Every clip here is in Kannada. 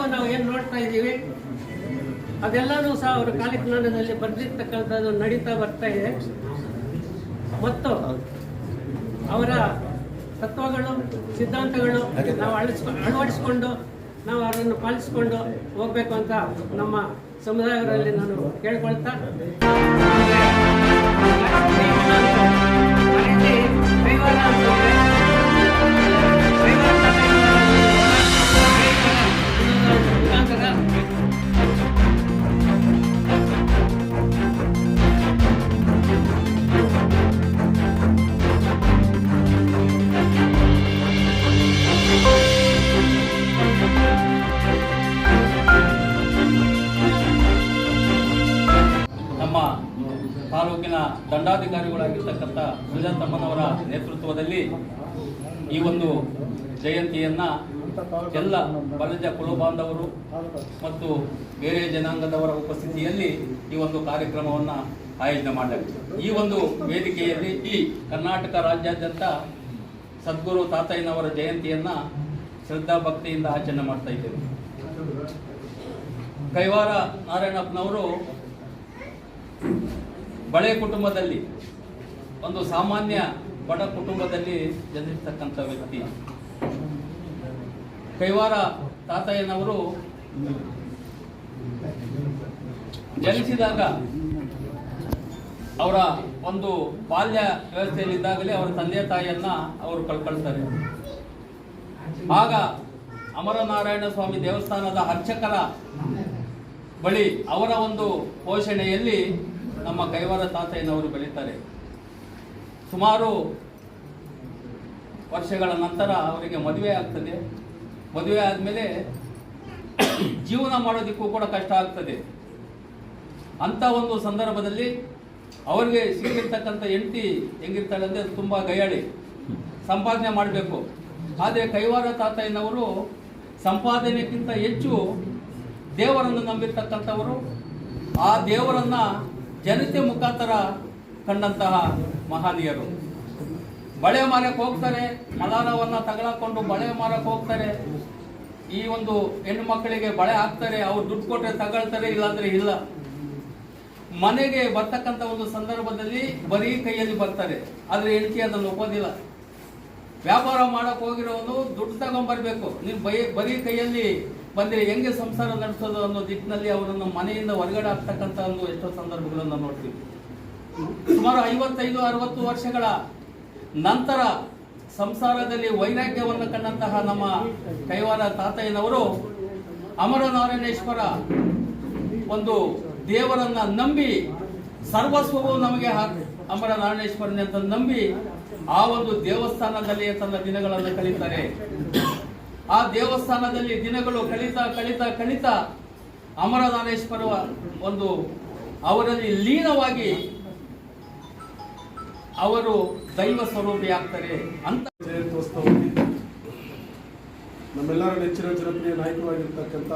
ಇದುವರೆಗೂ ನಾವು ಏನು ನೋಡ್ತಾ ಇದ್ದೀವಿ ಅದೆಲ್ಲನೂ ಸಹ ಅವರ ಕಾಲಜ್ಞಾನದಲ್ಲಿ ಬರೆದಿರ್ತಕ್ಕಂಥದ್ದು ನಡೀತಾ ಬರ್ತಾ ಇದೆ. ಮತ್ತು ಅವರ ತತ್ವಗಳು ಸಿದ್ಧಾಂತಗಳು ನಾವು ಅಳವಡಿಸ್ಕೊಂಡು ನಾವು ಅವರನ್ನು ಪಾಲಿಸಿಕೊಂಡು ಹೋಗಬೇಕು ಅಂತ ನಮ್ಮ ಸಮುದಾಯಗಳಲ್ಲಿ ನಾನು ಕೇಳ್ಕೊಳ್ತಾ ತಾಲೂಕಿನ ದಂಡಾಧಿಕಾರಿಗಳಾಗಿರ್ತಕ್ಕಂಥ ಸುಜಾತಮ್ಮನವರ ನೇತೃತ್ವದಲ್ಲಿ ಈ ಒಂದು ಜಯಂತಿಯನ್ನು ಎಲ್ಲ ಬಲಜ ಕುಲಬಾಂಧವರು ಮತ್ತು ಬೇರೆ ಜನಾಂಗದವರ ಉಪಸ್ಥಿತಿಯಲ್ಲಿ ಈ ಒಂದು ಕಾರ್ಯಕ್ರಮವನ್ನು ಆಯೋಜನೆ ಮಾಡಲಾಗಿದೆ. ಈ ಒಂದು ವೇದಿಕೆಯಲ್ಲಿ ಈ ಕರ್ನಾಟಕ ರಾಜ್ಯಾದ್ಯಂತ ಸದ್ಗುರು ತಾತಯ್ಯನವರ ಜಯಂತಿಯನ್ನು ಶ್ರದ್ಧಾ ಭಕ್ತಿಯಿಂದ ಆಚರಣೆ ಮಾಡ್ತಾ ಇದ್ದೇವೆ. ಕೈವಾರ ನಾರಾಯಣಪ್ಪನವರು ಬಳೆ ಕುಟುಂಬದಲ್ಲಿ ಒಂದು ಸಾಮಾನ್ಯ ಬಡ ಕುಟುಂಬದಲ್ಲಿ ಜನಿಸ್ತಕ್ಕಂಥ ವ್ಯಕ್ತಿ. ಕೈವಾರ ತಾತಯ್ಯನವರು ಜನಿಸಿದಾಗ ಅವರ ಒಂದು ಬಾಲ್ಯ ವ್ಯವಸ್ಥೆಯಲ್ಲಿದ್ದಾಗಲೇ ಅವರ ತಂದೆ ತಾಯಿಯನ್ನ ಅವರು ಕಳ್ಕೊಳ್ತಾರೆ. ಆಗ ಅಮರನಾರಾಯಣ ಸ್ವಾಮಿ ದೇವಸ್ಥಾನದ ಅರ್ಚಕರ ಬಳಿ ಅವರ ಒಂದು ಪೋಷಣೆಯಲ್ಲಿ ನಮ್ಮ ಕೈವಾರ ತಾತಯ್ಯನವರು ಬೆಳೀತಾರೆ. ಸುಮಾರು ವರ್ಷಗಳ ನಂತರ ಅವರಿಗೆ ಮದುವೆ ಆಗ್ತದೆ. ಮದುವೆ ಆದಮೇಲೆ ಜೀವನ ಮಾಡೋದಕ್ಕೂ ಕೂಡ ಕಷ್ಟ ಆಗ್ತದೆ. ಅಂಥ ಒಂದು ಸಂದರ್ಭದಲ್ಲಿ ಅವರಿಗೆ ಸಿಕ್ಕಿರ್ತಕ್ಕಂಥ ಹೆಂಡತಿ ಹೆಂಗಿರ್ತಾಳೆ ಅಂದರೆ ತುಂಬ ಗಯ್ಯಾಳಿ, ಸಂಪಾದನೆ ಮಾಡಬೇಕು. ಆದರೆ ಕೈವಾರ ತಾತಯ್ಯನವರು ಸಂಪಾದನೆಗಿಂತ ಹೆಚ್ಚು ದೇವರನ್ನು ನಂಬಿರ್ತಕ್ಕಂಥವರು. ಆ ದೇವರನ್ನ ಜನತೆ ಮುಖಾಂತರ ಕಂಡಂತಹ ಮಹನೀಯರು. ಬಳೆ ಮಾರಕ್ಕೆ ಹೋಗ್ತಾರೆ, ಮಲಾರವನ್ನು ತಗೊಳಕೊಂಡು ಬಳೆ ಮಾರಕ್ಕೆ ಹೋಗ್ತಾರೆ. ಈ ಒಂದು ಹೆಣ್ಣು ಮಕ್ಕಳಿಗೆ ಬಳೆ ಹಾಕ್ತಾರೆ, ಅವ್ರು ದುಡ್ಡು ಕೊಟ್ಟರೆ ತಗೊಳ್ತಾರೆ, ಇಲ್ಲಾಂದ್ರೆ ಇಲ್ಲ. ಮನೆಗೆ ಬರ್ತಕ್ಕಂಥ ಒಂದು ಸಂದರ್ಭದಲ್ಲಿ ಬರೀ ಕೈಯಲ್ಲಿ ಬರ್ತಾರೆ, ಆದರೆ ಹೆಂಡತಿ ಅದನ್ನು ಒಪ್ಪೋದಿಲ್ಲ. ವ್ಯಾಪಾರ ಮಾಡಕ್ಕೆ ಹೋಗಿರೋನು ದುಡ್ಡು ತಗೊಂಡ್ಬರ್ಬೇಕು, ನೀವು ಬರೀ ಕೈಯಲ್ಲಿ ಬಂದರೆ ಹೆಂಗೆ ಸಂಸಾರ ನಡೆಸೋದು ಅನ್ನೋ ದಿಟ್ಟಿನಲ್ಲಿ ಅವರನ್ನು ಮನೆಯಿಂದ ಹೊರಗಡೆ ಆಗ್ತಕ್ಕಂಥ ಒಂದು ಎಷ್ಟೋ ಸಂದರ್ಭಗಳನ್ನು ನೋಡ್ತೀವಿ. ಸುಮಾರು 55-60 ವರ್ಷಗಳ ನಂತರ ಸಂಸಾರದಲ್ಲಿ ವೈರಾಗ್ಯವನ್ನು ಕಂಡಂತಹ ನಮ್ಮ ಕೈವಾರ ತಾತಯ್ಯನವರು ಅಮರನಾರಾಯಣೇಶ್ವರ ಒಂದು ದೇವರನ್ನ ನಂಬಿ, ಸರ್ವಸ್ವವು ನಮಗೆ ಅಮರನಾರಾಯಣೇಶ್ವರನೇ ಅಂತ ನಂಬಿ ಆ ಒಂದು ದೇವಸ್ಥಾನದಲ್ಲಿ ತನ್ನ ದಿನಗಳನ್ನು ಕಳೀತಾರೆ. ಆ ದೇವಸ್ಥಾನದಲ್ಲಿ ದಿನಗಳು ಕಳೀತಾ ಅಮರನಾರಾಯಣೇಶ್ವರ ಒಂದು ಅವರಲ್ಲಿ ಲೀನವಾಗಿ ಅವರು ದೈವ ಸ್ವರೂಪಿ ಆಗ್ತಾರೆ ಅಂತ. ಜಯಂತ್ಯೋತ್ಸವದಲ್ಲಿ ನಮ್ಮೆಲ್ಲರ ನೆಚ್ಚಿನ ಜನಪ್ರಿಯ ನಾಯಕರಾಗಿರ್ತಕ್ಕಂಥ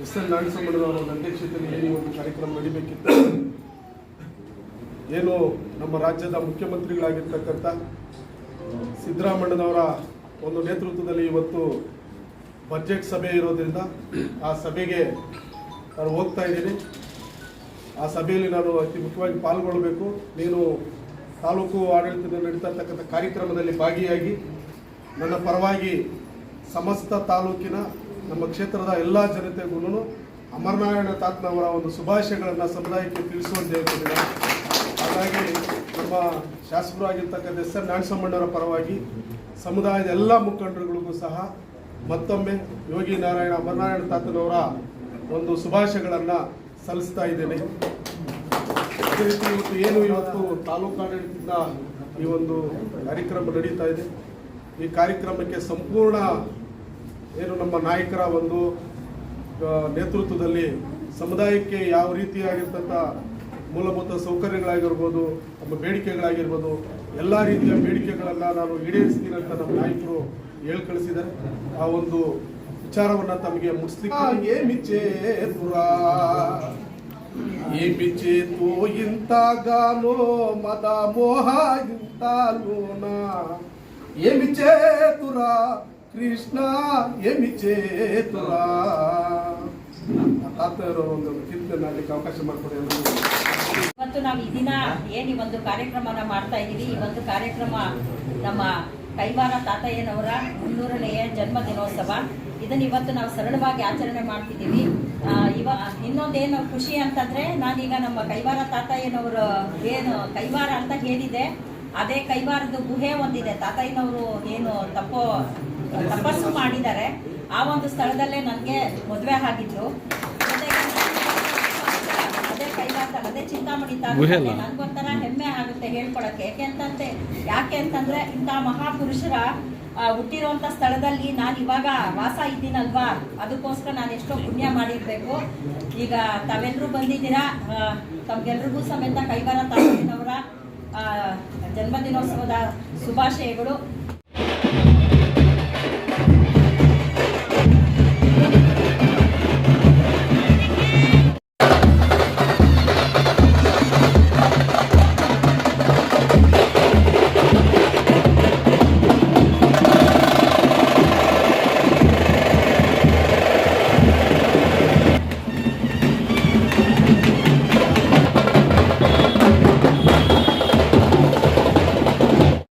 ಎಸ್.ಎನ್. ನಾಗಸಮ್ಮನವರ ಅಧ್ಯಕ್ಷತೆಯಲ್ಲಿ ಏನು ಒಂದು ಕಾರ್ಯಕ್ರಮ ನಡೀಬೇಕಿತ್ತು, ಏನು ನಮ್ಮ ರಾಜ್ಯದ ಮುಖ್ಯಮಂತ್ರಿಗಳಾಗಿರ್ತಕ್ಕಂಥ ಸಿದ್ದರಾಮಣ್ಣನವರ ಒಂದು ನೇತೃತ್ವದಲ್ಲಿ ಇವತ್ತು ಬಜೆಟ್ ಸಭೆ ಇರೋದ್ರಿಂದ ಆ ಸಭೆಗೆ ನಾನು ಹೋಗ್ತಾ ಇದ್ದೀನಿ. ಆ ಸಭೆಯಲ್ಲಿ ನಾನು ಅತಿ ಮುಖ್ಯವಾಗಿ ಪಾಲ್ಗೊಳ್ಳಬೇಕು. ನೀನು ತಾಲೂಕು ಆಡಳಿತದಲ್ಲಿ ನಡೀತಾ ಇರ್ತಕ್ಕಂಥ ಕಾರ್ಯಕ್ರಮದಲ್ಲಿ ಭಾಗಿಯಾಗಿ ನನ್ನ ಪರವಾಗಿ ಸಮಸ್ತ ತಾಲೂಕಿನ ನಮ್ಮ ಕ್ಷೇತ್ರದ ಎಲ್ಲ ಜನತೆಗೂ ಅಮರನಾರಾಯಣ ತಾತನವರ ಒಂದು ಶುಭಾಶಯಗಳನ್ನು ಸಮುದಾಯಕ್ಕೆ ತಿಳಿಸುವಂತೆ ಹೇಳ್ತಿದ್ದಾರೆ. ಹಾಗಾಗಿ ನಮ್ಮ ಶಾಸಕರು ಆಗಿರ್ತಕ್ಕಂಥ ಎಸ್.ಎನ್. ನಾಗಸಮ್ಮಣ್ಣವರ ಪರವಾಗಿ ಸಮುದಾಯದ ಎಲ್ಲ ಮುಖಂಡರುಗಳಿಗೂ ಸಹ ಮತ್ತೊಮ್ಮೆ ಯೋಗಿ ನಾರಾಯಣ ಅಮರನಾರಾಯಣ ತಾತನವರ ಒಂದು ಶುಭಾಶಯಗಳನ್ನು ಸಲ್ಲಿಸ್ತಾ ಇದ್ದೇನೆ. ಅದೇ ರೀತಿ ಇವತ್ತು ತಾಲೂಕಾಡಳಿತದಿಂದ ಈ ಒಂದು ಕಾರ್ಯಕ್ರಮ ನಡೀತಾ ಇದೆ. ಈ ಕಾರ್ಯಕ್ರಮಕ್ಕೆ ಸಂಪೂರ್ಣ ನಮ್ಮ ನಾಯಕರ ಒಂದು ನೇತೃತ್ವದಲ್ಲಿ ಸಮುದಾಯಕ್ಕೆ ಯಾವ ರೀತಿಯಾಗಿರ್ತಕ್ಕ ಮೂಲಭೂತ ಸೌಕರ್ಯಗಳಾಗಿರ್ಬೋದು, ನಮ್ಮ ಬೇಡಿಕೆಗಳಾಗಿರ್ಬೋದು, ಎಲ್ಲ ರೀತಿಯ ಬೇಡಿಕೆಗಳನ್ನು ನಾನು ಈಡೇರಿಸ್ತೀನಿ ಅಂತ ನಮ್ಮ ನಾಯಕರು ಕಳಿಸಿದ್ದಾರೆ. ಆ ಒಂದು ವಿಚಾರವನ್ನು ತಮಗೆ ಮುಟ್ಸ್ಲಿಕ್ಕೆ ಏಮಿಚೇತು ಇಂತಾಗಾನೋ ಮದ ಮೋಹ ಇಂತಾಲೋನ ಏಮಿಚೇತುರ ಕೃಷ್ಣ ಏಮಿ ಚೇತುರ ತಾತರು ಒಂದು ಕೀರ್ತನೆ ಮಾಡಲಿಕ್ಕೆ ಅವಕಾಶ ಮಾಡಿಕೊಡಿ. ಇವತ್ತು ನಾವು ಈ ದಿನ ಏನು ಈ ಒಂದು ಕಾರ್ಯಕ್ರಮನ ಮಾಡ್ತಾ ಇದ್ದೀವಿ. ಈ ಒಂದು ಕಾರ್ಯಕ್ರಮ ನಮ್ಮ ಕೈವಾರ ತಾತಯ್ಯನವರ 300ನೇ ಜನ್ಮ ದಿನೋತ್ಸವ. ಇದನ್ನ ಇವತ್ತು ನಾವು ಸರಳವಾಗಿ ಆಚರಣೆ ಮಾಡ್ತಿದ್ದೀವಿ. ಇನ್ನೊಂದೇನು ಖುಷಿ ಅಂತಂದ್ರೆ, ನಾನೀಗ ನಮ್ಮ ಕೈವಾರ ತಾತಯ್ಯನವರು ಏನು ಕೈವಾರ ಅಂತ ಹೇಳಿದೆ, ಅದೇ ಕೈವಾರದ ಗುಹೆ ಒಂದಿದೆ. ತಾತಯ್ಯನವರು ಏನು ತಪಸ್ಸು ಮಾಡಿದ್ದಾರೆ, ಆ ಒಂದು ಸ್ಥಳದಲ್ಲೇ ನನಗೆ ಮದುವೆ ಆಗಿದ್ರು. ಅದೇ ಕೈವಾರ, ಅದೇ ಚಿಂತಾಮಣಿ ತಾಲೂಕಲ್ಲಿ ನನ್ಗೊಂಥರ ಹೆಮ್ಮೆ ಆಗುತ್ತೆ ಹೇಳ್ಕೊಳಕ್ಕೆ. ಯಾಕೆ ಅಂತಂದ್ರೆ ಇಂಥ ಮಹಾಪುರುಷರ ಹುಟ್ಟಿರುವಂತ ಸ್ಥಳದಲ್ಲಿ ನಾನು ಇವಾಗ ವಾಸ ಇದ್ದೀನಲ್ವಾ, ಅದಕ್ಕೋಸ್ಕರ ನಾನು ಎಷ್ಟೋ ಪುಣ್ಯ ಮಾಡಿರ್ಬೇಕು. ಈಗ ತಾವೆಲ್ಲರೂ ಬಂದಿದ್ದೀರಾ, ತಮ್ಗೆಲ್ರಿಗೂ ಸಮೇತ ಕೈವಾರ ತಾತಯ್ಯನವರ ಜನ್ಮದಿನೋತ್ಸವದ ಶುಭಾಶಯಗಳು.